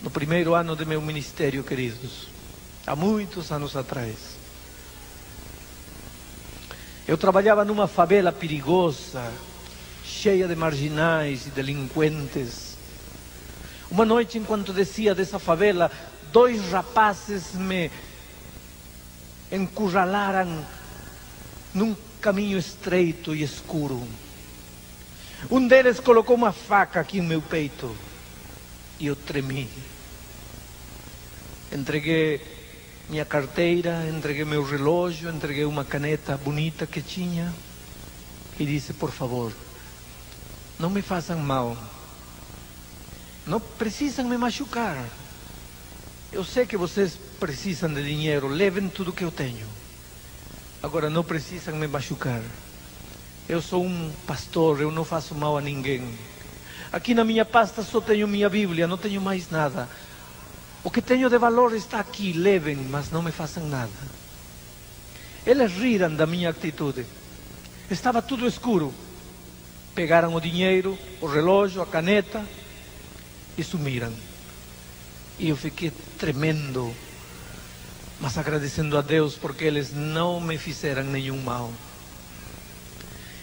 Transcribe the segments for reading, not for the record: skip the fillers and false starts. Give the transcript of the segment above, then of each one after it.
no primeiro ano de meu ministério, queridos, há muitos anos atrás. Eu trabalhava numa favela perigosa, cheia de marginais e delinquentes. Uma noite, enquanto descia dessa favela, 2 rapazes me encurralaram num caminho estreito e escuro. Um deles colocou uma faca aqui no meu peito e eu tremi. Entreguei minha carteira, entreguei meu relógio, entreguei uma caneta bonita que tinha e disse: por favor, não me façam mal, não precisam me machucar. Eu sei que vocês precisam de dinheiro, levem tudo que eu tenho. Agora não precisam me machucar. Eu sou um pastor, eu não faço mal a ninguém. Aqui na minha pasta só tenho minha Bíblia, não tenho mais nada. O que tenho de valor está aqui, levem, mas não me façam nada. Eles riram da minha atitude. Estava tudo escuro. Pegaram o dinheiro, o relógio, a caneta e sumiram. E eu fiquei tremendo, mas agradecendo a Deus porque eles não me fizeram nenhum mal.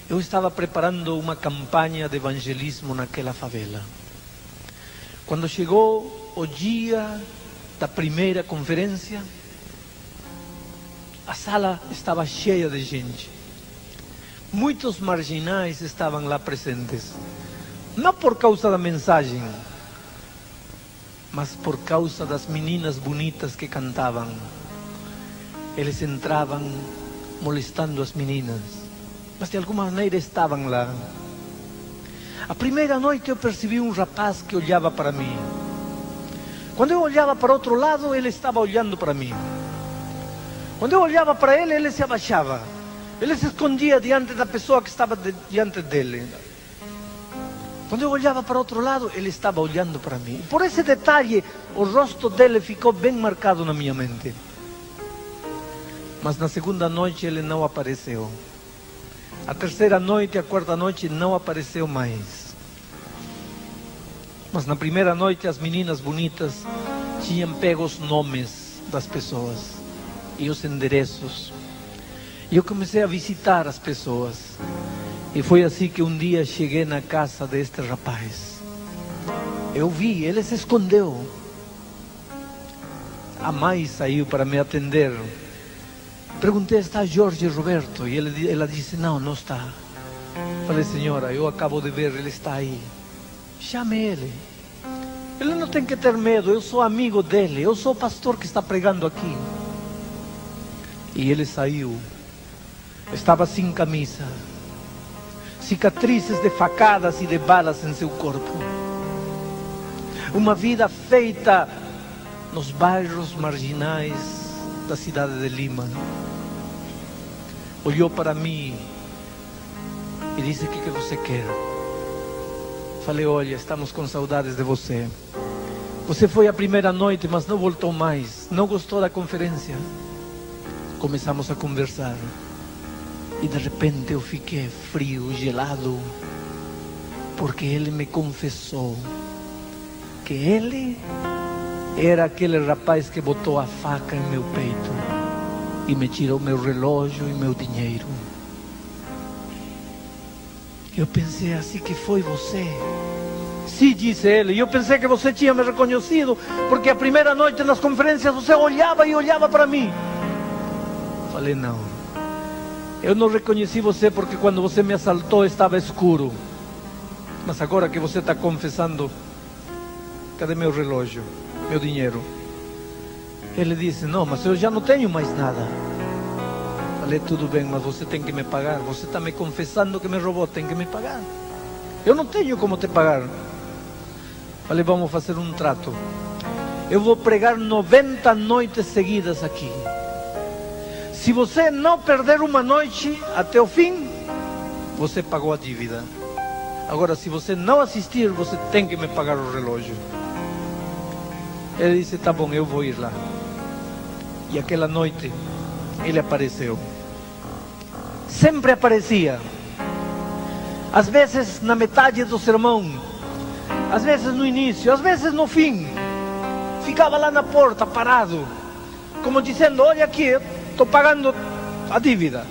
Eu estava preparando uma campanha de evangelismo naquela favela. Quando chegou o dia da primeira conferência, a sala estava cheia de gente. Muitos marginais estavam lá presentes. Não por causa da mensagem, mas por causa das meninas bonitas que cantavam. Eles entravam molestando as meninas, mas de alguma maneira estavam lá. A primeira noite eu percebi um rapaz que olhava para mim. Quando eu olhava para outro lado, ele estava olhando para mim. Quando eu olhava para ele, ele se abaixava. Ele se escondia diante da pessoa que estava diante dele. Quando eu olhava para outro lado, ele estava olhando para mim. Por esse detalhe, o rosto dele ficou bem marcado na minha mente. Mas na segunda noite ele não apareceu. A terceira noite e a quarta noite não apareceu mais. Mas na primeira noite as meninas bonitas tinham pego os nomes das pessoas e os endereços. E eu comecei a visitar as pessoas. E foi assim que um dia cheguei na casa deste rapaz. Eu vi, ele se escondeu. A mãe saiu para me atender. Perguntei: está Jorge Roberto? E ela disse: não, não está. Falei: senhora, eu acabo de ver, ele está aí. Chame ele. Ele não tem que ter medo, eu sou amigo dele, eu sou o pastor que está pregando aqui. E ele saiu. Estava sem camisa, cicatrizes de facadas e de balas em seu corpo. Uma vida feita nos bairros marginais da cidade de Lima. Olhou para mim e disse: o que você quer? Falei: olha, estamos com saudades de você. Você foi a primeira noite, mas não voltou mais. Não gostou da conferência. Começamos a conversar. E de repente eu fiquei frio, gelado, porque ele me confessou que ele era aquele rapaz que botou a faca em meu peito e me tirou meu relógio e meu dinheiro. Eu pensei: assim que foi você? Sim, disse ele. E eu pensei que você tinha me reconhecido, porque a primeira noite nas conferências você olhava e olhava para mim. Falei: não, eu não reconheci você porque quando você me assaltou estava escuro. Mas agora que você está confessando, cadê meu relógio, meu dinheiro? Ele disse: não, mas eu já não tenho mais nada. Falei: tudo bem, mas você tem que me pagar. Você está me confessando que me roubou, tem que me pagar. Eu não tenho como te pagar. Falei: vamos fazer um trato. Eu vou pregar 90 noites seguidas aqui. Se você não perder uma noite até o fim, você pagou a dívida. Agora, se você não assistir, você tem que me pagar o relógio. Ele disse: tá bom, eu vou ir lá. E aquela noite ele apareceu. Sempre aparecia. Às vezes na metade do sermão, às vezes no início, às vezes no fim. ficava lá na porta, parado, como dizendo: olha aqui, estou pagando a dívida.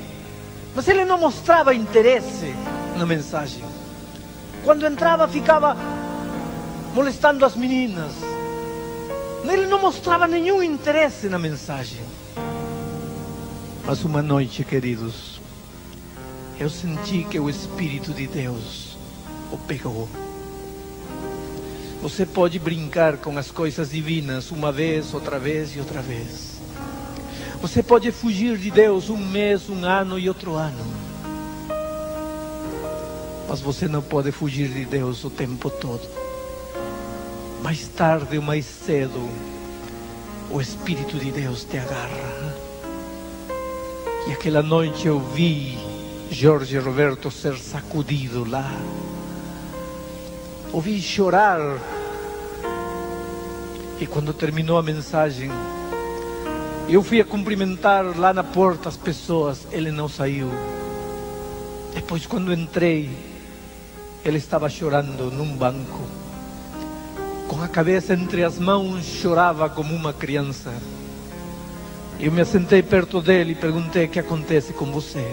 Mas ele não mostrava interesse na mensagem. Quando entrava, ficava molestando as meninas. Ele não mostrava nenhum interesse na mensagem. Mas uma noite, queridos, eu senti que o Espírito de Deus o pegou. Você pode brincar com as coisas divinas uma vez, outra vez e outra vez. Você pode fugir de Deus um mês, um ano e outro ano. Mas você não pode fugir de Deus o tempo todo. Mais tarde ou mais cedo, o Espírito de Deus te agarra. E aquela noite eu vi Jorge Roberto ser sacudido lá. Ouvi chorar. E quando terminou a mensagem, eu fui a cumprimentar lá na porta as pessoas. Ele não saiu. Depois, quando entrei, ele estava chorando num banco. Com a cabeça entre as mãos, chorava como uma criança. Eu me assentei perto dele e perguntei: o que acontece com você?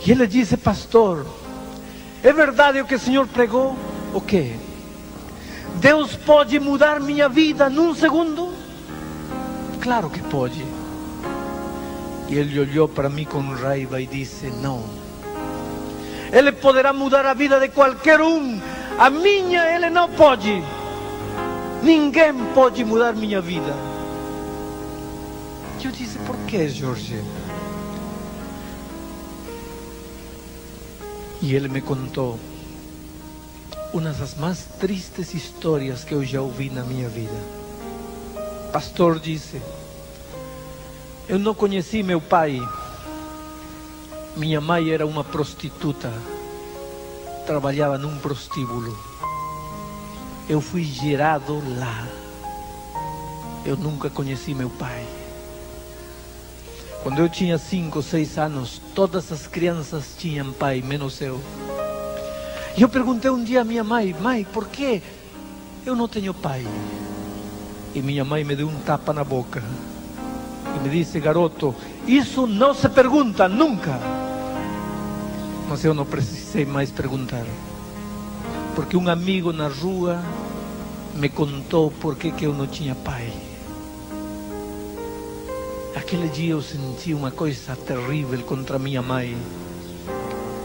E ele disse: pastor, é verdade o que o senhor pregou? O quê? Deus pode mudar minha vida num segundo? Claro que pode. E ele olhou para mim com raiva e disse: não. Ele poderá mudar a vida de qualquer um. A minha ele não pode. Ninguém pode mudar minha vida. Eu disse: por que, Jorge? E ele me contou uma das mais tristes histórias que eu já ouvi na minha vida. Pastor, disse, eu não conheci meu pai. Minha mãe era uma prostituta, trabalhava num prostíbulo. Eu fui gerado lá. Eu nunca conheci meu pai. Quando eu tinha 5 ou 6 anos, todas as crianças tinham pai, menos eu. E eu perguntei um dia à minha mãe: mãe, por que eu não tenho pai? E minha mãe me deu um tapa na boca e me disse: garoto, isso não se pergunta nunca. Mas eu não precisei mais perguntar, porque um amigo na rua me contou por que eu não tinha pai. Aquele dia eu senti uma coisa terrível contra minha mãe.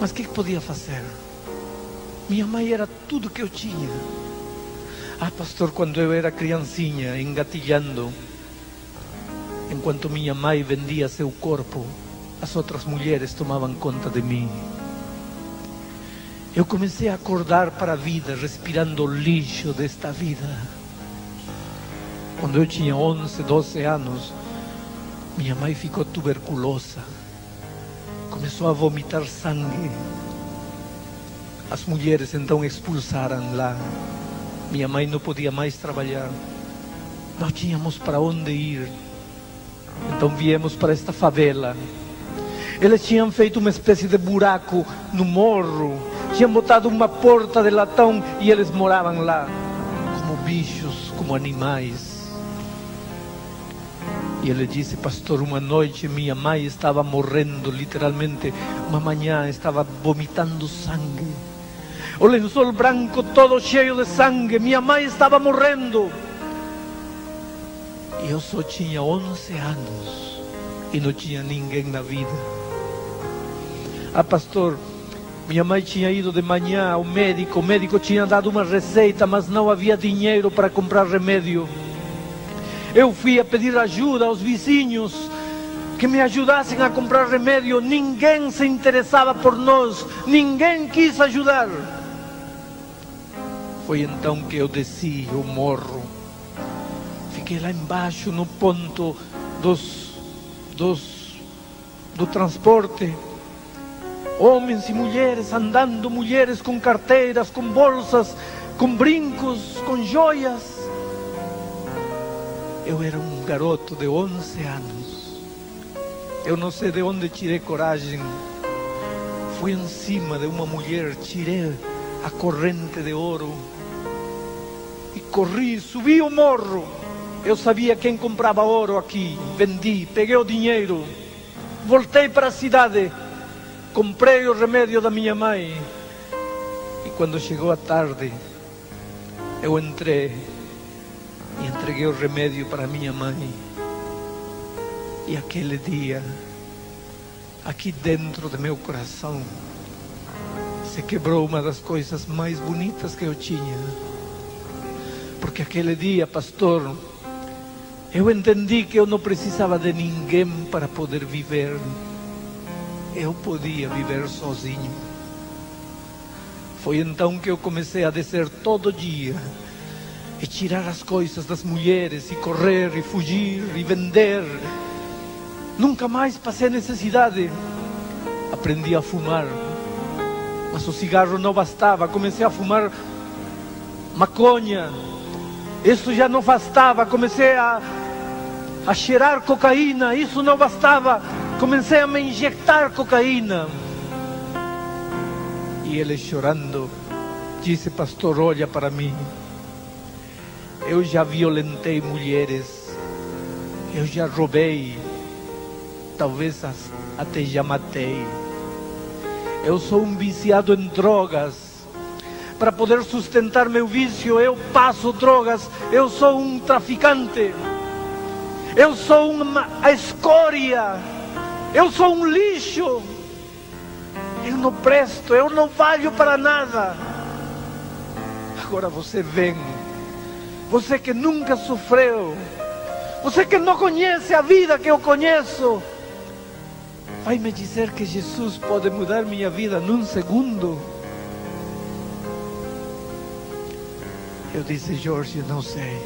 Mas o que podia fazer? Minha mãe era tudo que eu tinha. Ah, pastor, quando eu era criancinha, engatilhando, enquanto minha mãe vendia seu corpo, as outras mulheres tomavam conta de mim. Eu comecei a acordar para a vida, respirando o lixo desta vida. Quando eu tinha 11, 12 anos, minha mãe ficou tuberculosa. Começou a vomitar sangue. As mulheres então expulsaram lá. Minha mãe não podia mais trabalhar. Não tínhamos para onde ir. Então viemos para esta favela. Eles tinham feito uma espécie de buraco no morro. Tinham botado uma porta de latão e eles moravam lá. Como bichos, como animais. E ele disse: pastor, uma noite minha mãe estava morrendo, literalmente. Uma manhã estava vomitando sangue. O lençol branco todo cheio de sangue. Minha mãe estava morrendo. E eu só tinha 11 anos. E não tinha ninguém na vida. Ah, pastor, minha mãe tinha ido de manhã ao médico. O médico tinha dado uma receita, mas não havia dinheiro para comprar remédio. Eu fui a pedir ajuda aos vizinhos que me ajudassem a comprar remédio. Ninguém se interessava por nós. Ninguém quis ajudar. Foi então que eu desci o morro. Fiquei lá embaixo no ponto do transporte. Homens e mulheres andando, mulheres com carteiras, com bolsas, com brincos, com joias. Eu era um garoto de 11 anos. Eu não sei de onde tirei coragem. Fui em cima de uma mulher, tirei a corrente de ouro e Corri, subi o morro. Eu sabia quem comprava ouro aqui. Vendi, peguei o dinheiro. Voltei para a cidade. Comprei o remédio da minha mãe. E quando chegou a tarde, eu entrei e entreguei o remédio para minha mãe. E aquele dia, aqui dentro do meu coração, se quebrou uma das coisas mais bonitas que eu tinha. Porque aquele dia, pastor, eu entendi que eu não precisava de ninguém para poder viver. Eu podia viver sozinho. Foi então que eu comecei a descer todo dia e tirar as coisas das mulheres e correr e fugir e vender. Nunca mais passei necessidade. Aprendi a fumar, mas o cigarro não bastava. Comecei a fumar maconha. Isso já não bastava. Comecei a cheirar cocaína. Isso não bastava. Comecei a me injetar cocaína. E ele chorando disse: pastor, olha para mim. Eu já violentei mulheres. Eu já roubei. Talvez até já matei. Eu sou um viciado em drogas. Para poder sustentar meu vício, eu passo drogas. Eu sou um traficante. Eu sou a escória. Eu sou um lixo. Eu não presto, eu não valho para nada. Agora você vem. Você que nunca sofreu. Você que não conhece a vida que eu conheço. Vai me dizer que Jesus pode mudar minha vida num segundo? Eu disse: Jorge, não sei.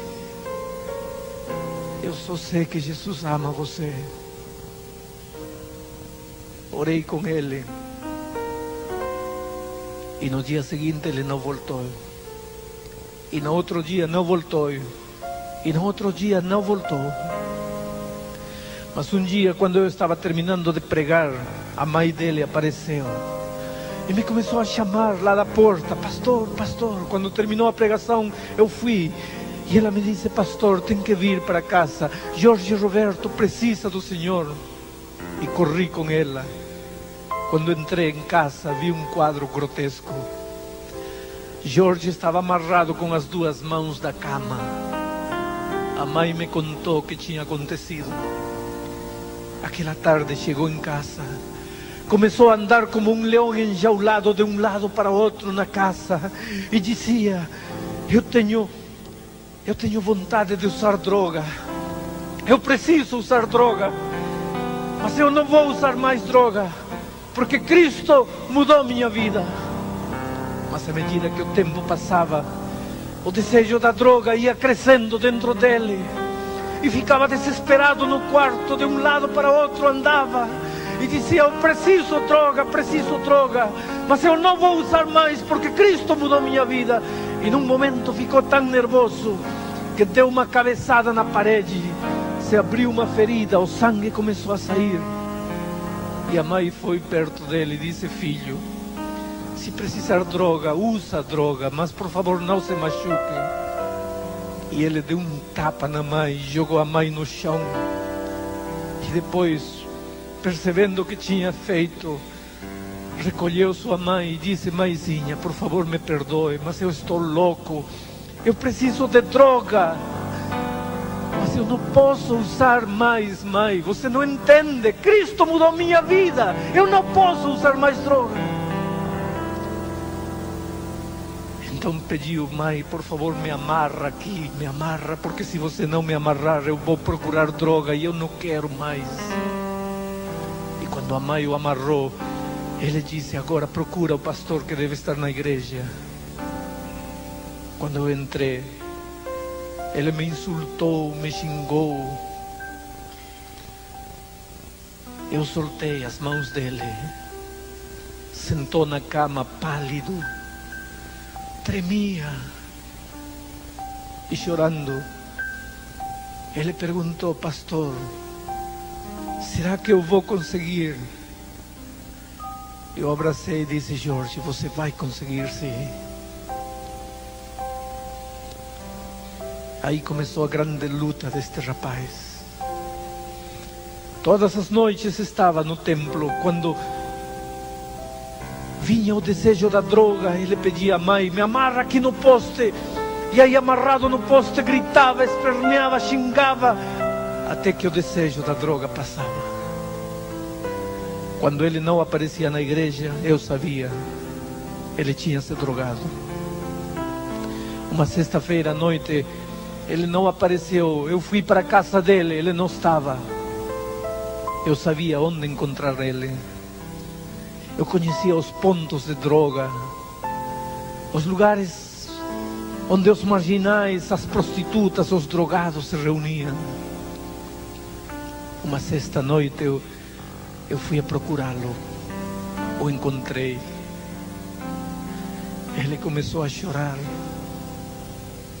Eu só sei que Jesus ama você. Orei com ele. E no dia seguinte ele não voltou. E no outro dia não voltou. E no outro dia não voltou. Mas um dia, quando eu estava terminando de pregar, a mãe dele apareceu. E me começou a chamar lá da porta: pastor, pastor. Quando terminou a pregação, eu fui. E ela me disse: pastor, tem que vir para casa. Jorge Roberto precisa do Senhor. E corri com ela. Quando entrei em casa, vi um quadro grotesco. Jorge estava amarrado com as duas mãos da cama. A mãe me contou o que tinha acontecido. Aquela tarde chegou em casa. Começou a andar como um leão enjaulado de um lado para outro na casa. E dizia: eu tenho vontade de usar droga. Eu preciso usar droga. Mas eu não vou usar mais droga. Porque Cristo mudou minha vida. Mas à medida que o tempo passava, o desejo da droga ia crescendo dentro dele. E ficava desesperado no quarto, de um lado para outro andava. E dizia: eu preciso droga. Mas eu não vou usar mais porque Cristo mudou minha vida. E num momento ficou tão nervoso que deu uma cabeçada na parede. Se abriu uma ferida, o sangue começou a sair. E a mãe foi perto dele e disse: filho, se precisar droga, usa droga, mas por favor não se machuque. E ele deu um tapa na mãe, jogou a mãe no chão. E depois, percebendo o que tinha feito, recolheu sua mãe e disse: mãezinha, por favor me perdoe, mas eu estou louco. Eu preciso de droga. Mas eu não posso usar mais, mãe. Você não entende. Cristo mudou minha vida. Eu não posso usar mais droga. Então pediu: mãe, por favor me amarra aqui. Me amarra, porque se você não me amarrar, eu vou procurar droga e eu não quero mais. E quando a mãe o amarrou, ele disse: agora procura o pastor que deve estar na igreja. Quando eu entrei, ele me insultou, me xingou. Eu soltei as mãos dele. Sentou na cama pálido, tremia e chorando. Ele perguntou: pastor, será que eu vou conseguir? Eu abracei e disse: Jorge, você vai conseguir sim. Aí começou a grande luta deste rapaz. Todas as noites estava no templo. Quando vinha o desejo da droga, ele pedia: mãe, me amarra aqui no poste. E aí, amarrado no poste, gritava, esperneava, xingava, até que o desejo da droga passava. Quando ele não aparecia na igreja, eu sabia, ele tinha se drogado. Uma sexta-feira à noite, ele não apareceu. Eu fui para a casa dele, ele não estava. Eu sabia onde encontrar ele. Eu conhecia os pontos de droga, os lugares onde os marginais, as prostitutas, os drogados se reuniam. Uma sexta noite eu fui a procurá-lo. O encontrei. Ele começou a chorar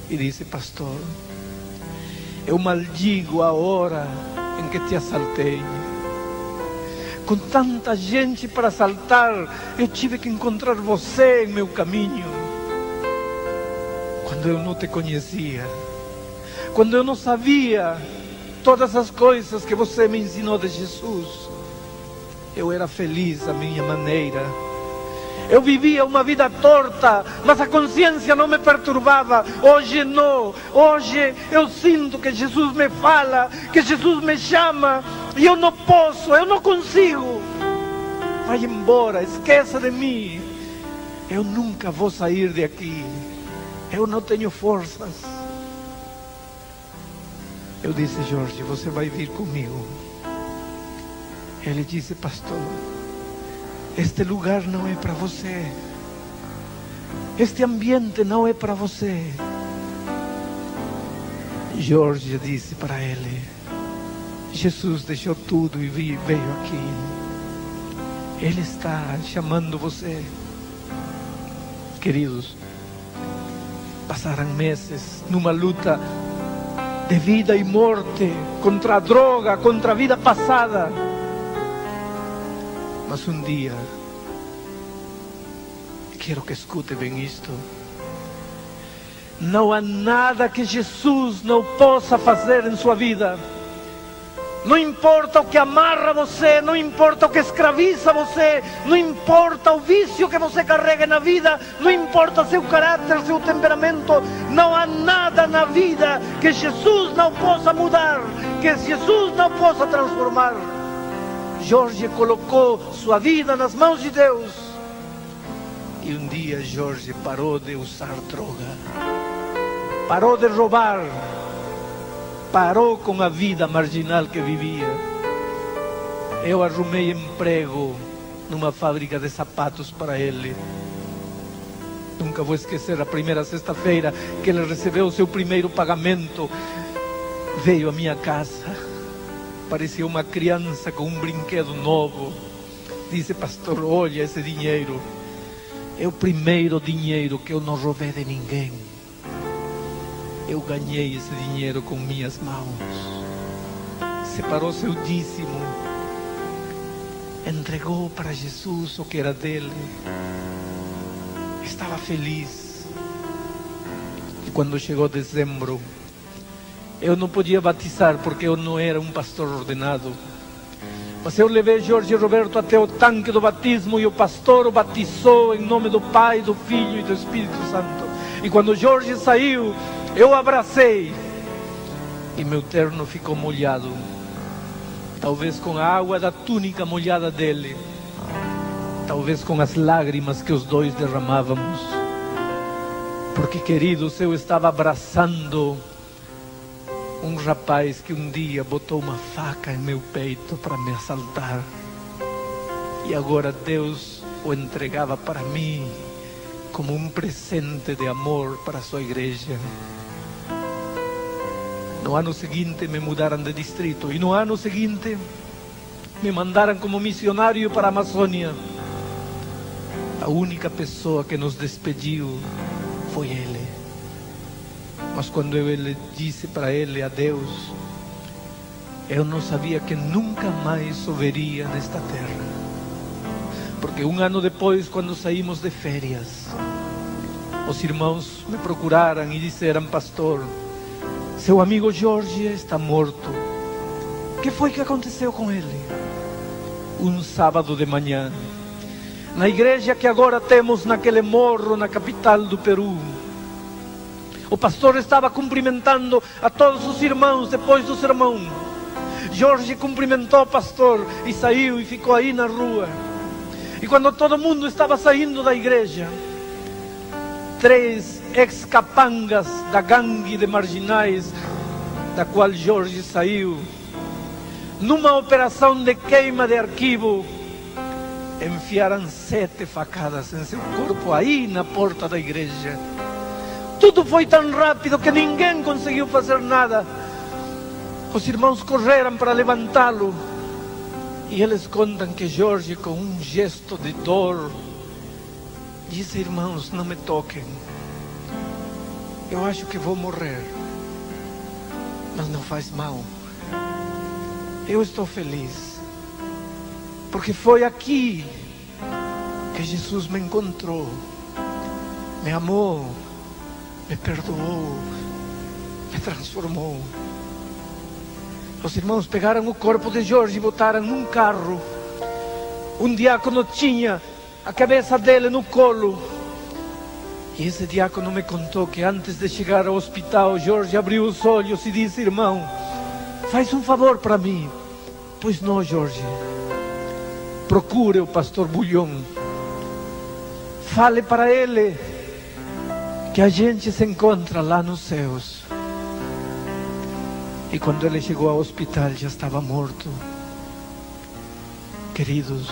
e disse: pastor, eu maldigo a hora em que te assaltei. Com tanta gente para assaltar, eu tive que encontrar você em meu caminho. Quando eu não te conhecia, quando eu não sabia todas as coisas que você me ensinou de Jesus, eu era feliz à minha maneira. Eu vivia uma vida torta, mas a consciência não me perturbava. Hoje não. Hoje eu sinto que Jesus me fala, que Jesus me chama, e eu não posso, eu não consigo. Vai embora, esqueça de mim. Eu nunca vou sair de aqui. Eu não tenho forças. Eu disse: Jorge, você vai vir comigo. Ele disse: pastor, este lugar não é para você. Este ambiente não é para você. Jorge disse para ele: Jesus deixou tudo e veio aqui. Ele está chamando você. Queridos, passaram meses numa luta de vida e morte contra a droga, contra a vida passada. Mas um dia, quero que escute bem isto: não há nada que Jesus não possa fazer em sua vida. Não importa o que amarra você, não importa o que escraviza você, não importa o vício que você carrega na vida, não importa seu caráter, seu temperamento, não há nada na vida que Jesus não possa mudar, que Jesus não possa transformar. Jorge colocou sua vida nas mãos de Deus. E um dia Jorge parou de usar droga, parou de roubar, parou com a vida marginal que vivia. Eu arrumei emprego numa fábrica de sapatos para ele. Nunca vou esquecer a primeira sexta-feira que ele recebeu o seu primeiro pagamento. Veio à minha casa, parecia uma criança com um brinquedo novo. Disse: pastor, olha esse dinheiro. É o primeiro dinheiro que eu não roubei de ninguém. Eu ganhei esse dinheiro com minhas mãos. Separou seu dízimo, entregou para Jesus o que era dele. Estava feliz. E quando chegou dezembro, eu não podia batizar porque eu não era um pastor ordenado. Mas eu levei Jorge Roberto até o tanque do batismo e o pastor o batizou em nome do Pai, do Filho e do Espírito Santo. E quando Jorge saiu, eu o abracei e meu terno ficou molhado, talvez com a água da túnica molhada dele, talvez com as lágrimas que os dois derramávamos. Porque, queridos, eu estava abraçando um rapaz que um dia botou uma faca em meu peito para me assaltar, e agora Deus o entregava para mim como um presente de amor para a sua igreja. No ano seguinte me mudaram de distrito, e no ano seguinte me mandaram como missionário para a Amazônia. A única pessoa que nos despediu foi ele. Mas quando eu disse para ele adeus, eu não sabia que nunca mais o veria nesta terra. Porque um ano depois, quando saímos de férias, os irmãos me procuraram e disseram: pastor, Seu amigo Jorge está morto. O que foi que aconteceu com ele? Um sábado de manhã, na igreja que agora temos naquele morro, na capital do Peru, o pastor estava cumprimentando a todos os irmãos depois do sermão. Jorge cumprimentou o pastor e saiu e ficou aí na rua. E quando todo mundo estava saindo da igreja, 3 ex-capangas da gangue de marginais da qual Jorge saiu, numa operação de queima de arquivo, enfiaram 7 facadas em seu corpo aí na porta da igreja. Tudo foi tão rápido que ninguém conseguiu fazer nada. Os irmãos correram para levantá-lo. E eles contam que Jorge, com um gesto de dor, disse: irmãos, não me toquem. Eu acho que vou morrer. Mas não faz mal. Eu estou feliz. Porque foi aqui que Jesus me encontrou, me amou, me perdoou, me transformou. Os irmãos pegaram o corpo de Jorge e botaram num carro. Um diácono tinha a cabeça dele no colo. E esse diácono me contou que antes de chegar ao hospital, Jorge abriu os olhos e disse: irmão, faz um favor para mim. Pois não, Jorge. Procure o pastor Bulhão. Fale para ele que a gente se encontra lá nos céus. E quando ele chegou ao hospital já estava morto. Queridos,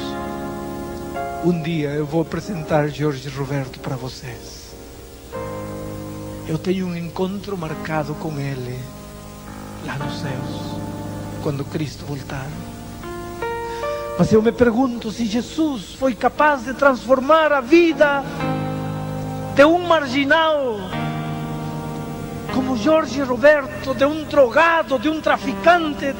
um dia eu vou apresentar Jorge Roberto para vocês. Eu tenho um encontro marcado com ele lá nos céus, quando Cristo voltar. Mas eu me pergunto se Jesus foi capaz de transformar a vida de um marginal como Jorge Roberto, de um drogado, de um traficante.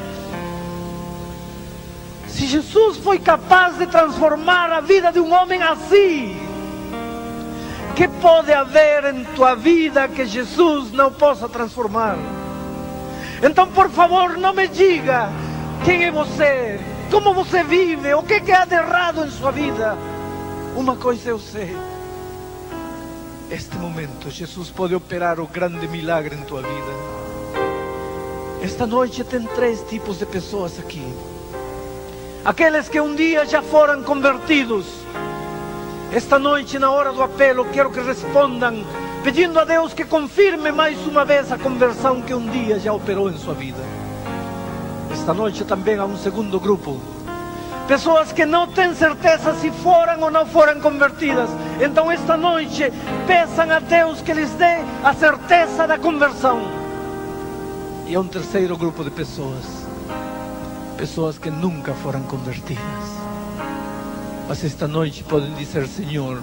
Se Jesus foi capaz de transformar a vida de um homem assim, que pode haver em tua vida que Jesus não possa transformar? Então, por favor, não me diga quem é você, como você vive, o que há de errado em sua vida. Uma coisa eu sei: este momento Jesus pode operar o grande milagre em tua vida. Esta noite tem 3 tipos de pessoas aqui. Aqueles que um dia já foram convertidos. Esta noite, na hora do apelo, quero que respondam, pedindo a Deus que confirme mais uma vez a conversão que um dia já operou em sua vida. Esta noite também há um segundo grupo. Pessoas que não têm certeza se foram ou não foram convertidas. Então esta noite peçam a Deus que lhes dê a certeza da conversão. E há um terceiro grupo de pessoas. Pessoas que nunca foram convertidas. Mas esta noite podem dizer: Senhor,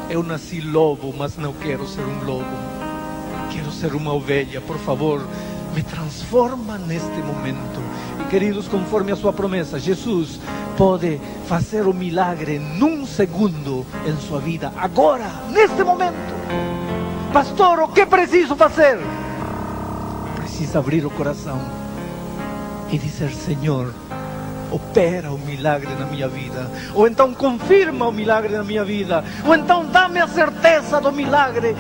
eu nasci lobo, mas não quero ser um lobo. Quero ser uma ovelha. Por favor, me transforma neste momento. E queridos, conforme a sua promessa, Jesus pode fazer o milagre num segundo em sua vida, agora, neste momento. Pastor, o que preciso fazer? Precisa abrir o coração e dizer: Senhor, opera o milagre na minha vida. Ou então confirma o milagre na minha vida. Ou então dá-me a certeza do milagre.